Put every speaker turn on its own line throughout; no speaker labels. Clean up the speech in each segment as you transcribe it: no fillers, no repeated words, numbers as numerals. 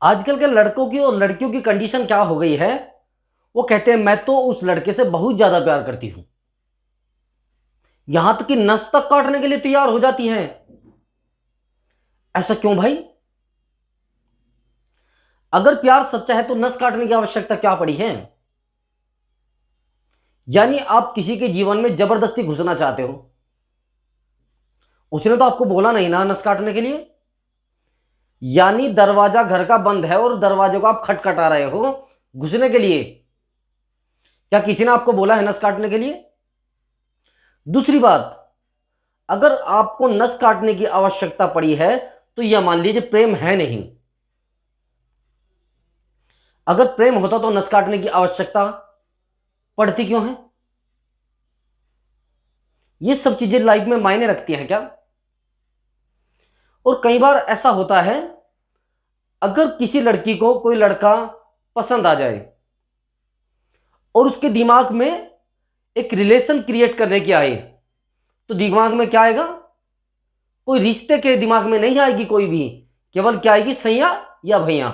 आजकल के लड़कों की और लड़कियों की कंडीशन क्या हो गई है। वो कहते हैं मैं तो उस लड़के से बहुत ज्यादा प्यार करती हूं, यहां तक कि नस तक काटने के लिए तैयार हो जाती हैं। ऐसा क्यों भाई? अगर प्यार सच्चा है तो नस काटने की आवश्यकता क्या पड़ी है? यानी आप किसी के जीवन में जबरदस्ती घुसना चाहते हो। उसने तो आपको बोला नहीं ना नस काटने के लिए। यानी दरवाजा घर का बंद है और दरवाजे को आप खटखटा रहे हो घुसने के लिए। क्या किसी ने आपको बोला है नस काटने के लिए? दूसरी बात, अगर आपको नस काटने की आवश्यकता पड़ी है तो यह मान लीजिए प्रेम है नहीं। अगर प्रेम होता तो नस काटने की आवश्यकता पड़ती क्यों है? ये सब चीजें लाइफ में मायने रखती हैं क्या? और कई बार ऐसा होता है, अगर किसी लड़की को कोई लड़का पसंद आ जाए और उसके दिमाग में एक रिलेशन क्रिएट करने की आए, तो दिमाग में क्या आएगा? कोई रिश्ते के दिमाग में नहीं आएगी कोई भी, केवल क्या आएगी? सैया या भैया,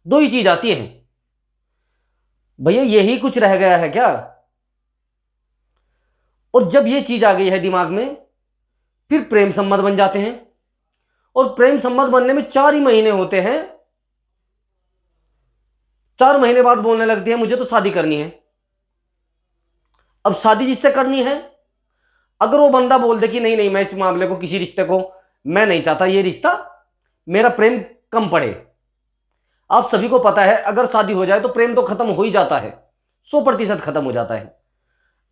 दो ही चीज आती है। भैया यही कुछ रह गया है क्या? और जब ये चीज आ गई है दिमाग में, फिर प्रेम संबंध बन जाते हैं। और प्रेम संबंध बनने में 4 ही महीने होते हैं। 4 महीने बाद बोलने लगती है मुझे तो शादी करनी है। अब शादी जिससे करनी है, अगर वो बंदा बोल दे कि नहीं नहीं, मैं इस मामले को, किसी रिश्ते को मैं नहीं चाहता, ये रिश्ता मेरा प्रेम कम पड़े। आप सभी को पता है अगर शादी हो जाए तो प्रेम तो खत्म हो ही जाता है, 100% खत्म हो जाता है।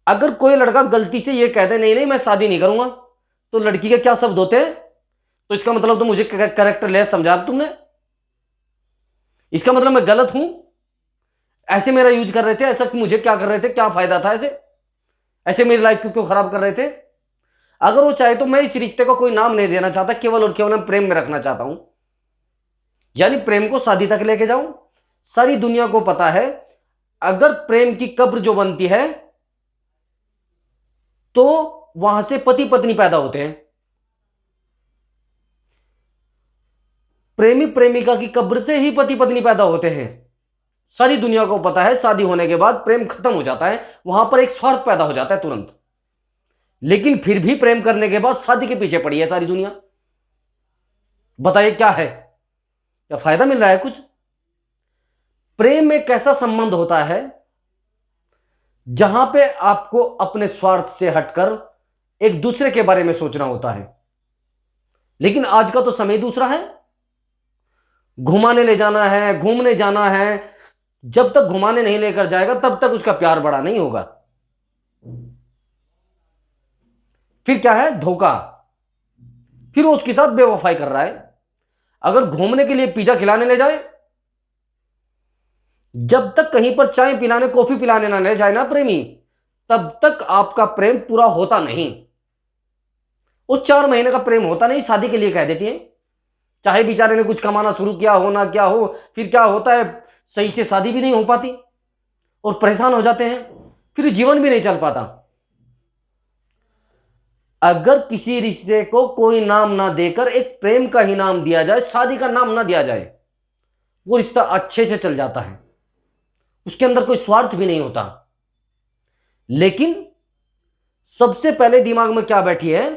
अगर कोई लड़का गलती से ये कह दे नहीं नहीं मैं शादी नहीं करूंगा, तो लड़की के क्या शब्द होते हैं? तो इसका मतलब तो मुझे करेक्टर लेस समझा तुमने, इसका मतलब मैं गलत हूं, ऐसे मेरा यूज कर रहे थे, ऐसा मुझे क्या कर रहे थे, क्या फायदा था, ऐसे ऐसे मेरी लाइफ को क्यों खराब कर रहे थे? अगर वो चाहे तो मैं इस रिश्ते को कोई नाम नहीं देना चाहता, केवल और केवल मैं प्रेम में रखना चाहता हूं। यानी प्रेम को शादी तक लेके जाऊं। सारी दुनिया को पता है अगर प्रेम की कब्र जो बनती है तो वहां से पति पत्नी पैदा होते हैं। प्रेमी प्रेमिका की कब्र से ही पति पत्नी पैदा होते हैं। सारी दुनिया को पता है शादी होने के बाद प्रेम खत्म हो जाता है, वहां पर एक स्वार्थ पैदा हो जाता है तुरंत। लेकिन फिर भी प्रेम करने के बाद शादी के पीछे पड़ी है सारी दुनिया। बताइए क्या है, क्या फायदा मिल रहा है कुछ? प्रेम एक ऐसा संबंध होता है जहां पे आपको अपने स्वार्थ से हटकर एक दूसरे के बारे में सोचना होता है। लेकिन आज का तो समय दूसरा है। घुमाने ले जाना है, घूमने जाना है, जब तक घुमाने नहीं लेकर जाएगा तब तक उसका प्यार बड़ा नहीं होगा। फिर क्या है? धोखा। फिर वो उसके साथ बेवफाई कर रहा है। अगर घूमने के लिए पिज्जा खिलाने ले जाए, जब तक कहीं पर चाय पिलाने, कॉफी पिलाने ना ले जाए ना प्रेमी, तब तक आपका प्रेम पूरा होता नहीं। वो 4 महीने का प्रेम होता नहीं, शादी के लिए कह देती है। चाहे बेचारे ने कुछ कमाना शुरू किया हो ना क्या हो, फिर क्या होता है, सही से शादी भी नहीं हो पाती और परेशान हो जाते हैं, फिर जीवन भी नहीं चल पाता। अगर किसी रिश्ते को कोई नाम ना देकर एक प्रेम का ही नाम दिया जाए, शादी का नाम ना दिया जाए, वो रिश्ता अच्छे से चल जाता है। उसके अंदर कोई स्वार्थ भी नहीं होता। लेकिन सबसे पहले दिमाग में क्या बैठी है?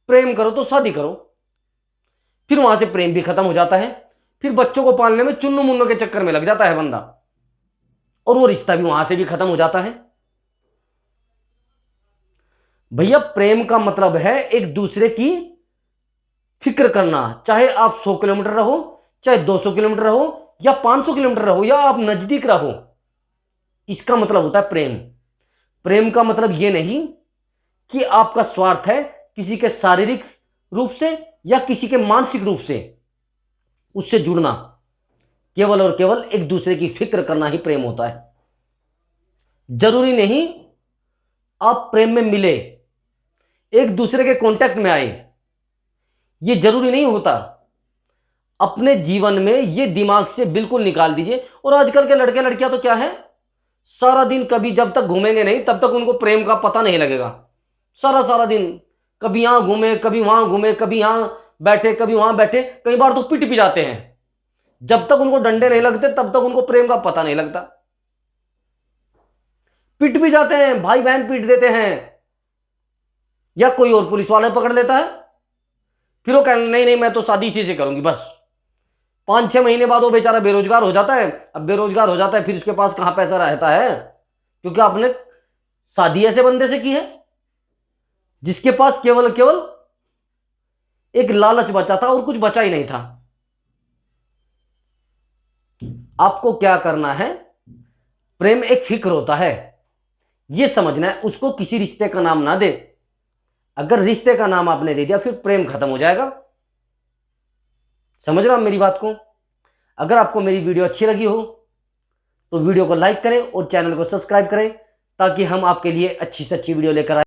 प्रेम करो तो शादी करो। फिर वहां से प्रेम भी खत्म हो जाता है। फिर बच्चों को पालने में चुन्नू मुन्नू के चक्कर में लग जाता है बंदा, और वो रिश्ता भी वहां से भी खत्म हो जाता है। भैया प्रेम का मतलब है एक दूसरे की फिक्र करना। चाहे आप 100 किलोमीटर रहो, चाहे 200 किलोमीटर रहो, या 500 किलोमीटर रहो, या आप नजदीक रहो, इसका मतलब होता है प्रेम। प्रेम का मतलब यह नहीं कि आपका स्वार्थ है किसी के शारीरिक रूप से या किसी के मानसिक रूप से उससे जुड़ना। केवल और केवल एक दूसरे की फिक्र करना ही प्रेम होता है। जरूरी नहीं आप प्रेम में मिले, एक दूसरे के कांटेक्ट में आए, यह जरूरी नहीं होता। अपने जीवन में यह दिमाग से बिल्कुल निकाल दीजिए। और आजकल के लड़के लड़कियां तो क्या है, सारा दिन कभी, जब तक घूमेंगे नहीं तब तक उनको प्रेम का पता नहीं लगेगा। सारा सारा दिन कभी यहां घूमे, कभी वहां घूमे, कभी यहां बैठे, कभी वहां बैठे, कई बार तो पिट भी जाते हैं। जब तक उनको डंडे नहीं लगते तब तक उनको प्रेम का पता नहीं लगता। पिट भी जाते हैं, भाई बहन पीट देते हैं या कोई और पुलिस वाले पकड़ लेता है, फिर वो कहने नहीं नहीं मैं तो शादी इसी से करूंगी बस। 5-6 महीने बाद वो बेचारा बेरोजगार हो जाता है। अब बेरोजगार हो जाता है फिर उसके पास कहां पैसा रहता है, क्योंकि आपने शादी ऐसे बंदे से की है जिसके पास केवल केवल एक लालच बचा था और कुछ बचा ही नहीं था। आपको क्या करना है, प्रेम एक फिक्र होता है, यह समझना है। उसको किसी रिश्ते का नाम ना दे। अगर रिश्ते का नाम आपने दे दिया फिर प्रेम खत्म हो जाएगा। समझ रहे हो मेरी बात को? अगर आपको मेरी वीडियो अच्छी लगी हो तो वीडियो को लाइक करें और चैनल को सब्सक्राइब करें, ताकि हम आपके लिए अच्छी से अच्छी वीडियो लेकर आए।